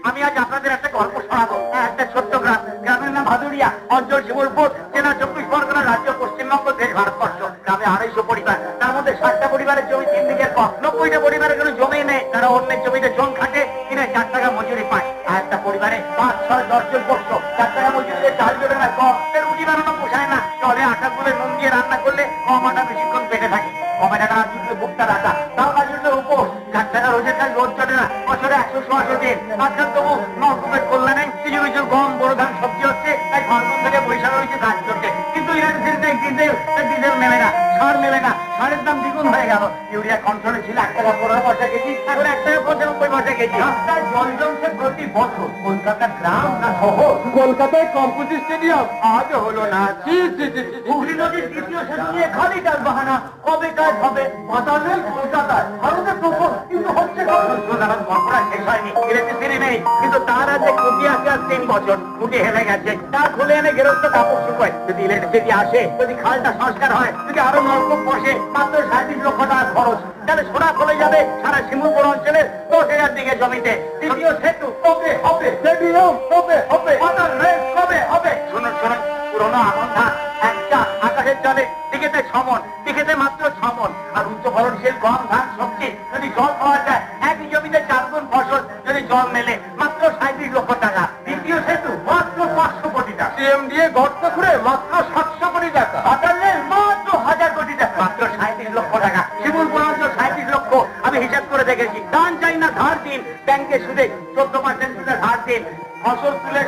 আমি আজ আপনাদের একটা গল্প শোনাবো। একটা ছোট্ট গ্রাম, গ্রামের নাম ভাদুরিয়া, অঞ্চল শিমুলপুর, জেলা 24 পরগনা, রাজ্য পশ্চিমবঙ্গ, দেশ ভারতবর্ষ। গ্রামে 250 পরিবার, তার মধ্যে 60টা পরিবারের জমি 3 বিঘের কম। 90টা পরিবারের কোনো জমি নেই, তারা অন্যের জমিতে জন খাটে, কিনে 4 টাকা মজুরি পায়। আর একটা পরিবারে 5, 6, 10 জন বসত, 4 টাকা মজুরিতে চাল জোটে না, কম রুটি বানানো পোষায় না, চলে আটা গুলে নুন দিয়ে রান্না করলে কম আটা বেশিক্ষণ পেটে থাকে। কমে টাকা না জুটলে বুকটা রাখা, তাও না জুটলে উপোস। 4 টাকা রোজের কাজ রোজ চটে না, বছরে 100 দিন। মাঝখান তবু নরকুমের কল্যাণে কিছু কিছু গম, বড় ধান, সবজি হচ্ছে, তাই ফাল্গুন থেকে বৈশাখ হয়েছে কাজ করছে। কিন্তু ডিজেল নেবে না, সার নেবে না, সারের দাম দ্বিগুণ হয়ে গেল। ইউরিয়া কন্ট্রোলে ছিল 1 টাকা 15 পয়সা কেজি, এখন 1 টাকা 95 পয়সা কেজি। রাস্তায় জল জমছে প্রতি বছর। কলকাতা গ্রাম না শহর? কলকাতায় কম্পোজি স্টেডিয়াম আজ হলো না। হুগলি নদীর দ্বিতীয় সেতু নিয়ে খালি তার বাহানা, কবে কাজ হবে? পাতালের কলকাতায় ভারতের প্রথম, কিন্তু হচ্ছে গল্পটা শেষ হয়নি। ইলেকট্রিসিটি নেই, কিন্তু তার আছে খুঁটি আছে আর 3 বছর। খুঁটি হেলে গেছে, তার খুলে এনে গেরস্ত কাপড় শুকোয়। যদি ইলেকট্রিসিটি আসে, যদি খালটা সংস্কার হয়, যদি আরো নলকূপ বসে, মাত্র 37 লক্ষ টাকা খরচ। তাহলে সোনা খুলে যাবে সারা শিমুলপুর অঞ্চলের 10,000 বিঘে জমিতে। দ্বিতীয় সেতু কবে হবে? স্টেডিয়াম কবে হবে? পাতাল রেল কবে হবে? শুনুন শুনুন, পুরোনো আমন্থা একটা আকাশের জলে দিকেতে 6 মণ, দিকেতে মাত্র 6 মণ। আর উচ্চ ফলনশীল গম, ধান, সবজি যদি জল পাওয়া যায়, একই জমিতে 4 গুণ ফসল যদি জল মেলে, মাত্র 37 লক্ষ টাকা। দ্বিতীয় সেতু মাত্র 500 কোটি টাকা। সিএম দিয়ে গর্ত খুঁড়ে মাত্র 700 কোটি টাকা। পাতাল রেল মাত্র 1000 কোটি টাকা, মাত্র 37 লক্ষ টাকা। শিমুলপুর অঞ্চল 37 লক্ষ। আমি হিসাব করে দেখেছি। দান চাই না, ধার দিন, ব্যাংকে সুদে 14% সুদে ধার দিন। ফসল তুলে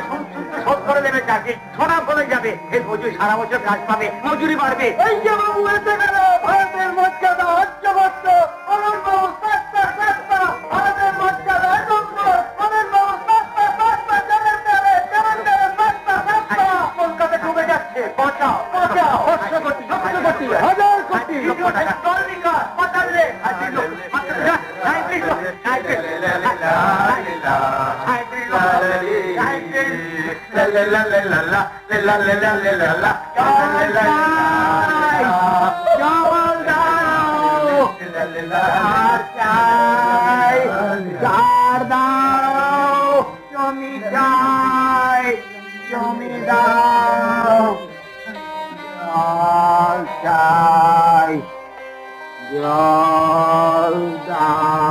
শোধ করে দেবে চাষি, সোনা ফলে যাবে। এই মজুরি সারা বছর কাজ পাবে, মজুরি বাড়বে। এই যে বাবু এসে গেল ভারতের মর্যাদা অর্জবস্ত, অমর বাবু সস্তা সস্তা, ভারতের মর্যাদা নম্বর, অমর বাবু সস্তা সস্তা, জলের দেবে সস্তা সস্তা। কলকাতা ডুবে যাচ্ছে, বাঁচাও বাঁচাও। 500 কোটি, 700 কোটি, 1000 কোটি। জল নিকাশ, পাতাল রেল, 37 লক্ষ, 37 লক্ষ, 37 জল দাও।